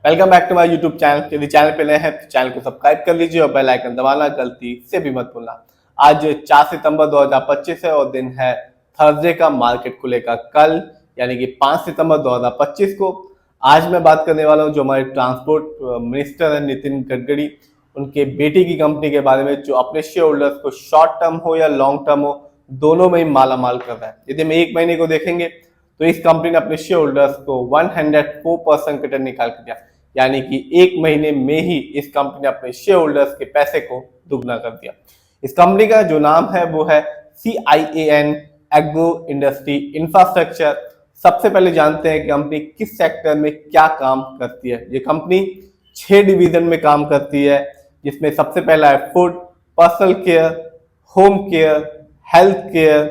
Welcome back to my YouTube channel. यदि channel पे नए हैं तो चैनल को सब्सक्राइब कर लीजिए और बेल आइकन दबाना गलती से भी मत भूलना। आज 4 सितंबर 2025 है और दिन है थर्सडे का, मार्केट खुलेगा कल यानी कि 5 सितंबर 2025 को। आज मैं बात करने वाला हूं जो हमारे ट्रांसपोर्ट मिनिस्टर है नितिन गडकरी, उनके बेटी की कंपनी के बारे में, जो अपने शेयर होल्डर्स को शॉर्ट टर्म हो या लॉन्ग टर्म हो दोनों में ही माला माल कर रहा है। यदि हम एक महीने को देखेंगे तो इस कंपनी ने अपने शेयर होल्डर्स को 104% रिटर्न निकाल कर दिया, यानी कि एक महीने में ही इस कंपनी ने अपने शेयर होल्डर्स के पैसे को दुगना कर दिया। इस कंपनी का जो नाम है वो है CIAN एग्रो इंडस्ट्री इंफ्रास्ट्रक्चर। सबसे पहले जानते हैं कि कंपनी किस सेक्टर में क्या काम करती है। ये कंपनी 6 डिवीजन में काम करती है, जिसमें सबसे पहला है food, personal care, home care, health care,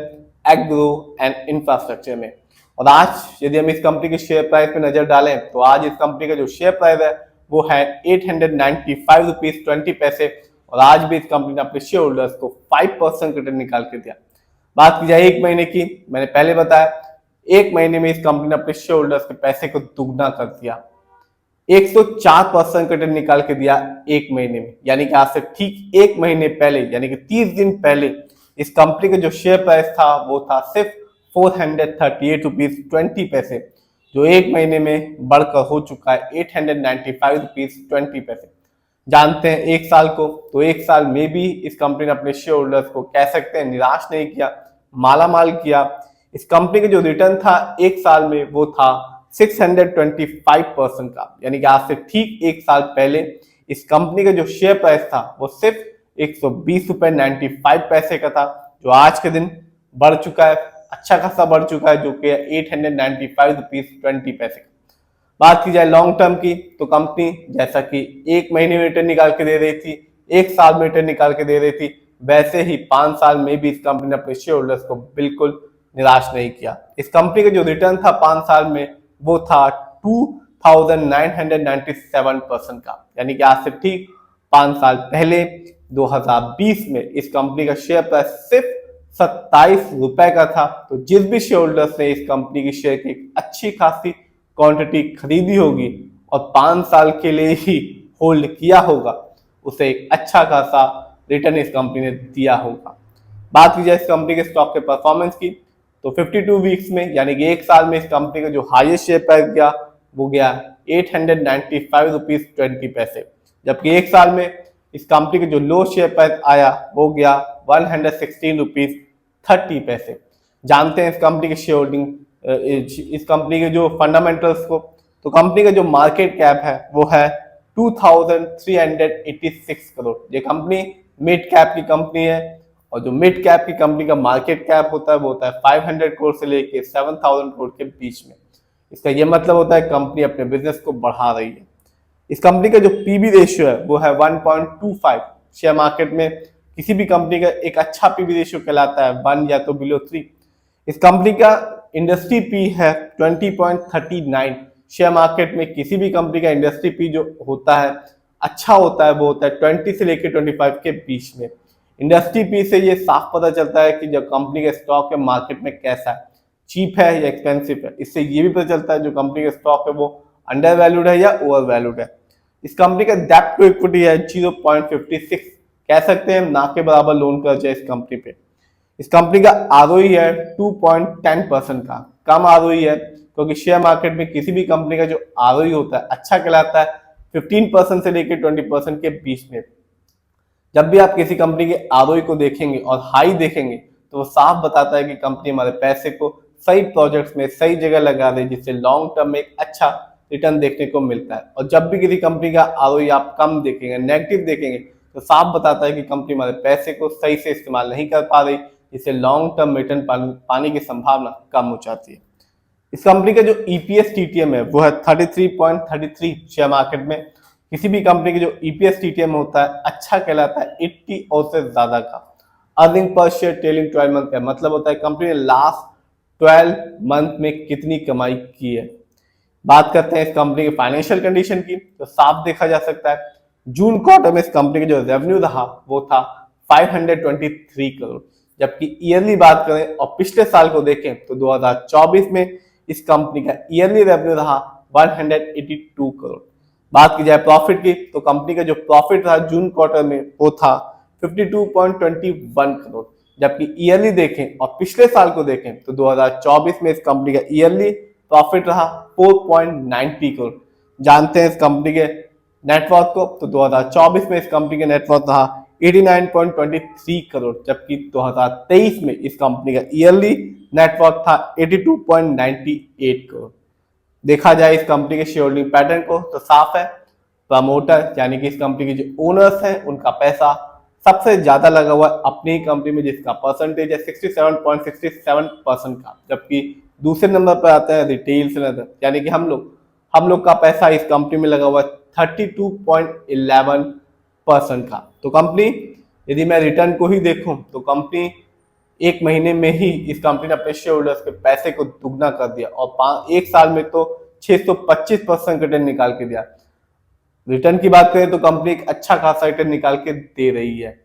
agro and infrastructure में। और आज यदि हम इस कंपनी के शेयर प्राइस पे नजर डालें तो आज इस कंपनी का जो शेयर प्राइस है वो है 895 रुपीज 20 पैसे, और आज भी इस कंपनी ने अपने शेयर होल्डर्स को 5% रिटर्न निकाल के दिया। बात की जाए एक महीने की, मैंने पहले बताया एक महीने में इस कंपनी ने अपने शेयर होल्डर्स के पैसे को दुगना कर दिया। 104% रिटर्न निकाल के दिया एक महीने में, यानी कि आज से ठीक एक महीने पहले यानी कि 30 दिन पहले इस कंपनी का जो शेयर प्राइस था वो था सिर्फ 438 रुपीज 20 पैसे, जो एक महीने में बढ़कर हो चुका है 895 रुपीज 20 पैसे। जानते हैं एक साल को, तो एक साल में भी इस कंपनी ने अपने शेयर होल्डर्स को कह सकते हैं निराश नहीं किया, माला माल किया। इस कंपनी का जो रिटर्न था एक साल में वो था 625% का, यानी कि आज से ठीक एक साल पहले इस कंपनी का जो शेयर प्राइस था वो सिर्फ 120 रुपए 95 पैसे का था, जो आज के दिन बढ़ चुका है, अच्छा खासा बढ़ चुका है, जो कि 895 रुपीज 20 पैसे का। बात की जाए लॉन्ग टर्म की तो कंपनी जैसा कि एक महीने में रिटर्न निकाल के दे रही थी, एक साल में रिटर्न निकाल के दे रही थी, वैसे ही 5 साल में भी इस कंपनी ने अपने शेयर होल्डर्स को बिल्कुल निराश नहीं किया। इस कंपनी का जो रिटर्न था 5 साल में वो था 2997% का, यानी कि आज से ठीक 5 साल पहले 2020 में इस कंपनी का शेयर प्राइस सिर्फ 27 रुपए का था। तो जिस भी शेयर होल्डर्स ने इस कंपनी की शेयर की अच्छी खासी क्वांटिटी खरीदी होगी और 5 साल के लिए ही होल्ड किया होगा, उसे एक अच्छा खासा रिटर्न इस कंपनी ने दिया होगा। बात की जाए इस कंपनी के स्टॉक के परफॉर्मेंस की तो 52 वीक्स में यानी कि एक साल में इस कंपनी का जो हाईएस्ट शेयर प्राइस गया वो गया 895 रुपीज 20 पैसे, जबकि एक साल में इस कंपनी का जो लो शेयर प्राइस आया वो गया 116 रुपीज 30 पैसे। जानते हैं इस कंपनी के शेयर होल्डिंग, इस कंपनी के जो फंडामेंटल्स को, तो कंपनी का जो मार्केट कैप है वो है 2386 करोड़। ये कंपनी मिड कैप की कंपनी है, और जो मिड कैप की कंपनी का मार्केट कैप होता है वो होता है 500 करोड़ से लेके 7000 करोड़ के बीच में। इसका ये मतलब होता है कंपनी अपने बिजनेस को बढ़ा रही है। इस कंपनी का जो पीबी रेशियो है वो है 1.25। शेयर मार्केट में किसी भी कंपनी का एक अच्छा पीबी रेशियो कहलाता है 1 या तो बिलो 3। इस कंपनी का इंडस्ट्री पी है 20.39। शेयर मार्केट में किसी भी कंपनी का इंडस्ट्री पी जो होता है अच्छा होता है वो होता है 20 से लेकर 25 के बीच में। इंडस्ट्री पी से ये साफ पता चलता है कि जब कंपनी का स्टॉक है मार्केट में कैसा है, चीप है या एक्सपेंसिव है। इससे ये भी पता चलता है जो कंपनी का स्टॉक है वो अंडर वैल्यूड है या ओवर वैल्यूड है। इस कंपनी का डेब्ट टू इक्विटी है 0.56, कह सकते हैं ना के बराबर लोन कर्ज है इस कंपनी पे। इस कंपनी का आरओई है 2.10% का, कम आरओई है क्योंकि शेयर मार्केट में किसी भी कंपनी का जो आरओई होता है अच्छा कहलाता है 15% से लेकर 20% के बीच में। जब भी आप किसी कंपनी के आरओई को देखेंगे और हाई देखेंगे तो वो साफ बताता है कि कंपनी हमारे पैसे को सही प्रोजेक्ट्स में सही जगह लगा रही है, जिससे लॉन्ग टर्म में एक अच्छा रिटर्न देखने को मिलता है। और जब भी किसी कंपनी का आरओई आप कम देखेंगे, नेगेटिव देखेंगे, तो साफ बताता है कि कंपनी हमारे पैसे को सही से इस्तेमाल नहीं कर पा रही, जिससे लॉन्ग टर्म रिटर्न पाने की संभावना कम हो जाती है। इस कंपनी का जो ईपीएस टीटीएम है वो है 33.33। शेयर मार्केट में किसी भी कंपनी की जो ईपीएस टीटीएम होता है अच्छा कहलाता है 80 और से ज्यादा का। Earning per share trailing 12 month का मतलब होता है कंपनी ने लास्ट 12 मंथ में कितनी कमाई की है। बात करते हैं इस कंपनी की फाइनेंशियल कंडीशन की तो साफ देखा जा सकता है जून क्वार्टर में इस कंपनी का जो रेवेन्यू रहा वो था 523 करोड़, जबकि ईयरली बात करें और पिछले साल को देखें तो 2024 में इस कंपनी का ईयरली रेवेन्यू रहा 182 करोड़। बात की जाए प्रॉफिट की, तो कंपनी का जो प्रॉफिट था जून क्वार्टर में वो था 52.21 करोड़, जबकि ईयरली देखें और पिछले साल को देखें तो 2024 में इस कंपनी का ईयरली प्रॉफिट रहा 4.90 करोड़। जानते हैं इस कंपनी के नेटवर्थ को, तो 2024 में इस कंपनी का नेटवर्थ रहा 89.23 करोड़, जबकि 2023 में इस कंपनी का ईयरली नेटवर्थ था 82.98 करोड़। देखा जाए इस कंपनी के शेयर होल्डिंग पैटर्न को तो साफ है, प्रमोटर यानी कि इस कंपनी के जो ओनर्स हैं उनका पैसा सबसे ज्यादा लगा हुआ है अपनी कंपनी में, जिसका परसेंटेज है 67.67% का, जबकि दूसरे नंबर पर आता है रिटेल से, यानी कि हम लोग का पैसा इस कंपनी में लगा हुआ है 32.11% का। तो कंपनी, यदि मैं रिटर्न को ही देखूं तो कंपनी एक महीने में ही इस कंपनी ने अपने शेयर होल्डर्स के पैसे को दुगना कर दिया और एक साल में तो 625% रिटर्न निकाल के दिया। रिटर्न की बात करें तो कंपनी एक अच्छा खासा रिटर्न निकाल के दे रही है,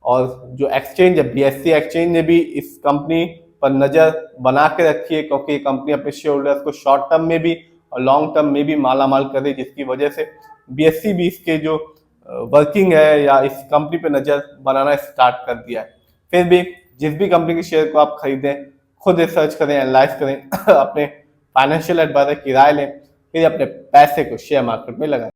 और जो एक्सचेंज है BSE एक्सचेंज ने भी इस कंपनी पर नजर बना के रखी है, क्योंकि कंपनी अपने शेयर होल्डर्स को शॉर्ट टर्म में भी और लॉन्ग टर्म में भी मालामाल कर रही है, जिसकी वजह से BSE भी इसके जो वर्किंग है या इस कंपनी पे नजर बनाना स्टार्ट कर दिया है। फिर भी जिस भी कंपनी के शेयर को आप खरीदें, खुद रिसर्च करें, एनालाइज करें अपने फाइनेंशियल एडवाइजर की राय लें, फिर अपने पैसे को शेयर मार्केट में लगाएं।